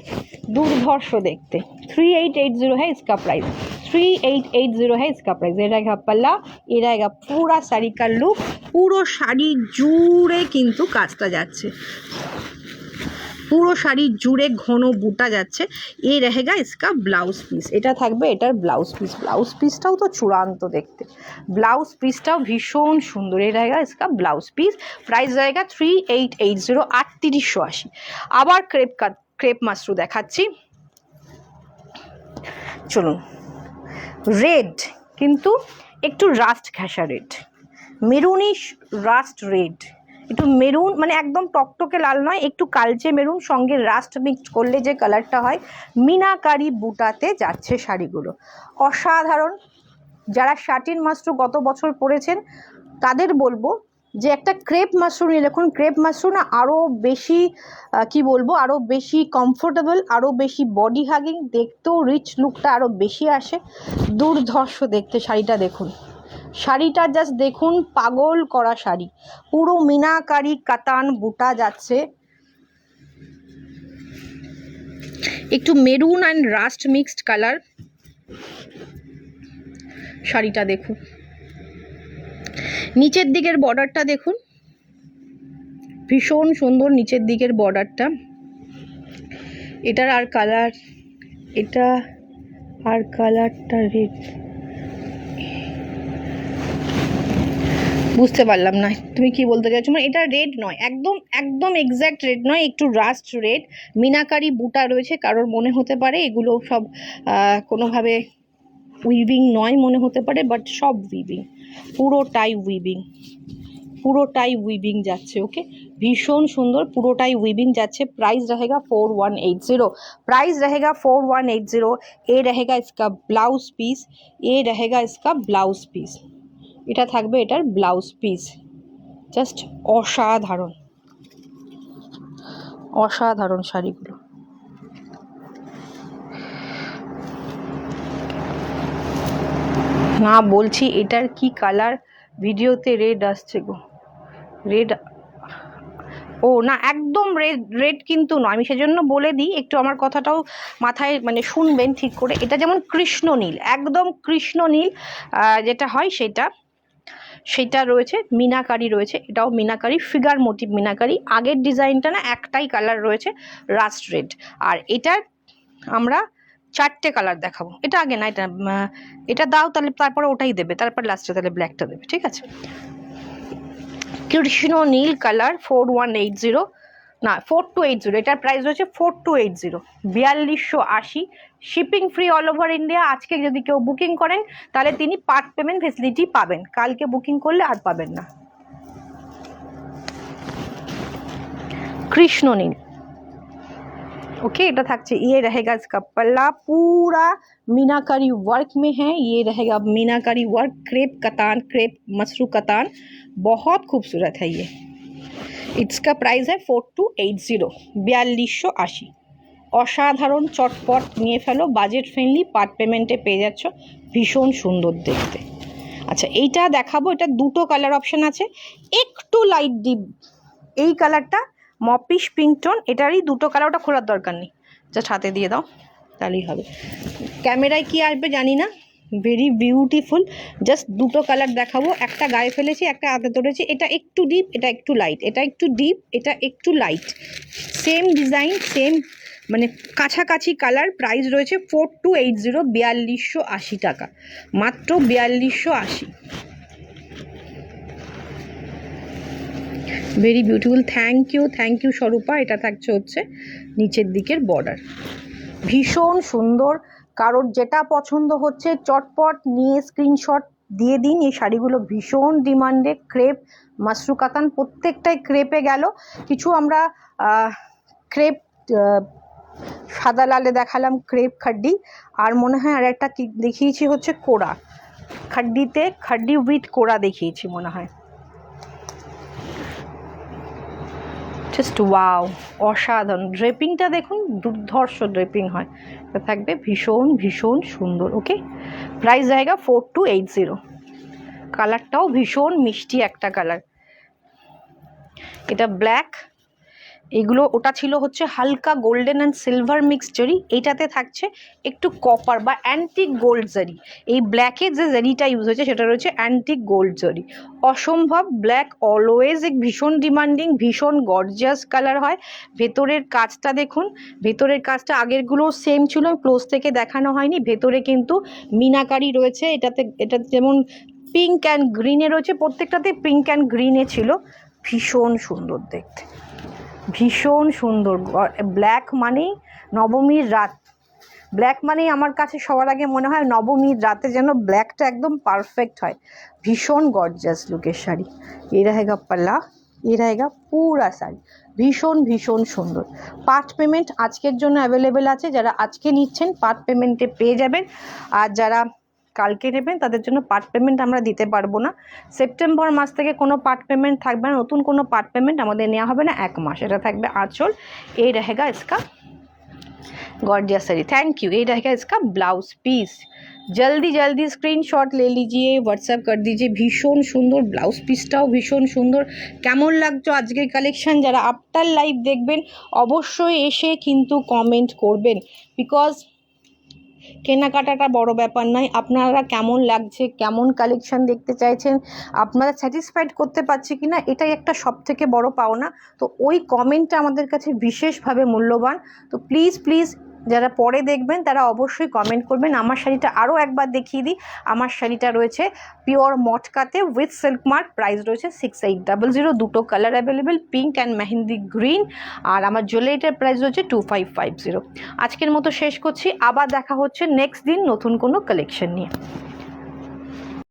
দুর্ধর্ষ দেখতে। 3880 है इसका प्राइस। 3880 है इसका प्राइस। ये रहेगा पल्ला, ये रहेगा पूरा শাড়ি का লুক। পুরো শাড়ি জুড়ে কিন্তু কাজটা যাচ্ছে, পুরো শাড়ি জুড়ে ঘন বুটা যাচ্ছে। এই रहेगा इसका ব্লাউজ পিস, এটা থাকবে এটার ব্লাউজ পিস। ব্লাউজ পিসটাও তো চূড়ান্ত দেখতে, ব্লাউজ পিসটাও ভীষণ সুন্দর। এই रहेगा इसका ব্লাউজ পিস। প্রাইস रहेगा 3880, 3880। আবার ক্রেপ মাশরু দেখাচ্ছি, চলুন। রেড, কিন্তু একটু রাস্ট ঘেঁষা রেড, মেরুনিশ রাস্ট রেড, একটু মেরুন, মানে একদম টকটকে লাল নয়, একটু কালচে মেরুন, সঙ্গে রাস্ট মিক্সড করলে যে কালারটা হয়। মিনাকারি বুটাতে যাচ্ছে শাড়িগুলো, অসাধারণ। যারা শাটিন মাশরু গত বছর পরেছেন তাদের বলবো যে একটা ক্রেপ মাশরু নিয়ে দেখুন। ক্রেপ মাশরু না আরও বেশি কি বলবো, আরও বেশি কমফোর্টেবল, আরও বেশি বডি হাগিং, দেখতেও রিচ লুকটা আরও বেশি আসে। দুর্ধর্ষ দেখতে শাড়িটা দেখুন, শাড়িটা জাস্ট দেখুন, পাগল করা শাড়ি। পুরো মিনাকারি কাতান বুটা যাচ্ছে, একটু maroon and rust mixed colour. শাড়িটা দেখুন, নিচের দিকের বর্ডারটা দেখুন, ভীষণ সুন্দর নিচের দিকের বর্ডারটা। এটার আর কালার, এটা আর কালারটা রেড, বুঝতে পারলাম না তুমি কি বলতে চাইছো। মানে এটা রেড নয়, একদম একদম এক্স্যাক্ট রেড নয়, একটু রাস্ট রেড। মিনাকারি বুটা রয়েছে, কারোর মনে হতে পারে এগুলো সব কোনোভাবে উইভিং নয় মনে হতে পারে, বাট সব উইভিং, পুরোটাই উইভিং, পুরোটাই উইভিং যাচ্ছে। ওকে, ভীষণ সুন্দর, পুরোটাই উইভিং যাচ্ছে। प्राइस रहेगा 4180, प्राइस रहेगा 4180। ये रहेगा इसका ब्लाउज पीस, ये रहेगा इसका ब्लाउज पीस, এটা থাকবে এটার ব্লাউজ পিস। জাস্ট অসাধারণ, অসাধারণ শাড়িগুলো। না বলছি এটার কি কালার, ভিডিওতে রেড আসছে গো, রেড। ও না, একদম রেড রেড কিন্তু নয়, আমি সেজন্য বলে দিই একটু, আমার কথাটাও মাথায় মানে শুনবেন ঠিক করে। এটা যেমন কৃষ্ণ নীল, একদম কৃষ্ণ নীল যেটা হয় সেটা রয়েছে, মিনাকারি রয়েছে, এটাও মিনাকারি, ফিগার মোটিভ মিনাকারি। আগের ডিজাইনটা না একটাই কালার রয়েছে, রাস্ট রেড। আর এটার আমরা চারটে কালার দেখাবো। এটা আগে না, এটা দাও, তাহলে তারপরে ওটাই দেবে, তারপর লাস্টে তাহলে ব্ল্যাকটা দেবে, ঠিক আছে। কৃষ্ণ নীল কালার, 4180 না 4280, এটার প্রাইস রয়েছে 4280, 4280। Shipping free all over India. আজকে যদি কেউ বুকিং করেন তাহলে তিনি পার্ট পেমেন্ট ফেসিলিটি পাবেন, কালকে বুকিং করলে আর পাবেন না। কৃষ্ণ নীল, ओके, এটা থাকছে। ये रहेगा इसका पल्ला, पूरा मीनाकारी वर्क में है। ये रहेगा मीनाकारी वर्क, क्रेप कतान, क्रेप मसरू कतान, बहुत खूबसूरत है ये। इसका प्राइस है 4280, 4280। অসাধারণ, চটপট নিয়ে ফেলো, বাজেট ফ্রেন্ডলি, পার্ট পেমেন্টে পেয়ে যাচ্ছ, ভীষণ সুন্দর দেখতে। আচ্ছা, এইটা দেখাবো, এটা দুটো কালার অপশান আছে, একটু লাইট ডিপ, এই কালারটা মপিশ পিঙ্ক টোন, এটারই দুটো কালার, ওটা খোলার দরকার নেই, জাস্ট হাতে দিয়ে দাও তাহলেই হবে। ক্যামেরায় কি আসবে জানি না, ভেরি বিউটিফুল। জাস্ট দুটো কালার দেখাবো, একটা গায়ে ফেলেছি, একটা হাতে ধরেছি। এটা একটু ডিপ, এটা একটু লাইট, এটা একটু ডিপ, এটা একটু লাইট, সেম ডিজাইন, সেম মানে কাছাকাছি কালার। প্রাইস রয়েছে 4280, 4280 টাকা, মাত্র 4280। Very beautiful, thank you স্বরূপা। এটা থাকছে হচ্ছে নিচের দিকের বর্ডার, ভীষণ সুন্দর। কারোর যেটা পছন্দ হচ্ছে চটপট নিয়ে স্ক্রিনশট দিয়ে দিন। এই শাড়িগুলো ভীষণ ডিমান্ডে, ক্রেপ মাশরু কাতান, প্রত্যেকটাই ক্রেপে গেল। কিছু আমরা ক্রেপ সাদা লালে দেখালাম, ক্রেপ খাড্ডি, আর মনে হয় আর একটা কি দেখিয়েছি হচ্ছে কোড়া, খাড্ডিতে খাড্ডি উইথ কোড়া দেখিয়েছি মনে হয়। জাস্ট ওয়াও, অসাধারণ। ড্রেপিংটা দেখুন, দুর্ধর্ষ ড্রেপিং হয়, এটা থাকবে ভীষণ ভীষণ সুন্দর। ওকে, প্রাইস জায়গা 4280। কালারটাও ভীষণ মিষ্টি একটা কালার, এটা ব্ল্যাক, এগুলো ওটা ছিল হচ্ছে হালকা গোল্ডেন অ্যান্ড সিলভার মিক্স জরি, এইটাতে থাকছে একটু কপার বা অ্যান্টিক গোল্ড জরি। এই ব্ল্যাকের যে জরিটা ইউজ হয়েছে সেটা রয়েছে অ্যান্টিক গোল্ড জরি। অসম্ভব ব্ল্যাক অলওয়েজ এক ভীষণ ডিমান্ডিং, ভীষণ গর্জিয়াস কালার হয়। ভেতরের কাজটা দেখুন, ভেতরের কাজটা আগেরগুলো সেম ছিল, ক্লোজ থেকে দেখানো হয়নি। ভেতরে কিন্তু মিনাকারি রয়েছে, এটা যেমন পিঙ্ক অ্যান্ড গ্রিনে রয়েছে, প্রত্যেকটাতে পিঙ্ক অ্যান্ড গ্রিনে ছিল। ভীষণ সুন্দর দেখতে, ভীষণ সুন্দর। ব্ল্যাক মানেই নবমীর রাত, ব্ল্যাক মানেই আমার কাছে সবার আগে মনে হয় নবমীর রাতে যেন ব্ল্যাকটা একদম পারফেক্ট হয়। ভীষণ গর্জিয়াস লুকের শাড়ি। ये रहेगा पल्ला, ये रहेगा পুরা শাড়ি, ভীষণ ভীষণ সুন্দর। পার্ট পেমেন্ট আজকের জন্য অ্যাভেলেবেল আছে, যারা আজকে নিচ্ছেন পার্ট পেমেন্টে পেয়ে যাবেন, আর যারা কালকে নেবেন তাদের জন্য পার্ট পেমেন্ট আমরা দিতে পারবো না। সেপ্টেম্বর মাস থেকে কোনো পার্ট পেমেন্ট থাকবে না, নতুন কোনো পার্ট পেমেন্ট আমাদের নেওয়া হবে না 1 মাস। এটা থাকবে आंचल, ये रहेगा इसका गॉर्जियस साड़ी। Thank you. ये रहेगा इसका ब्लाउज पीस। जल्दी जल्दी स्क्रीनशॉट ले लीजिए, व्हाट्सएप कर दीजिए। भीषण सुंदर ब्लाउज पिसटाও ভীষণ সুন্দর। কেমন লাগছো আজকের কালেকশন? যারা আফটার লাইভ দেখবেন অবশ্যই এসে কিন্তু কমেন্ট করবেন, বিকজ কেনাকাটাটা বড় ব্যাপার নয়, আপনারা কেমন লাগছে, কেমন কালেকশন দেখতে চাইছেন, আপনারা স্যাটিসফাইড করতে পারছি কি না, এটাই একটা সবথেকে বড় পাওনা। তো ওই কমেন্টটা আমাদের কাছে বিশেষভাবে মূল্যবান। তো প্লিজ প্লিজ যারা পরে দেখবেন তারা অবশ্যই কমেন্ট করবেন। আমার শাড়িটা আরও একবার দেখিয়ে দিই। আমার শাড়িটা রয়েছে পিওর মটকাতে উইথ সিল্ক মার্ক, প্রাইস রয়েছে 6800। দুটো colour available, pink and mehendi green. আর আমার জুয়েলারিটার প্রাইস রয়েছে 2550। আজকের মতো শেষ করছি, আবার দেখা হচ্ছে নেক্সট দিন নতুন কোনো কালেকশন নিয়ে।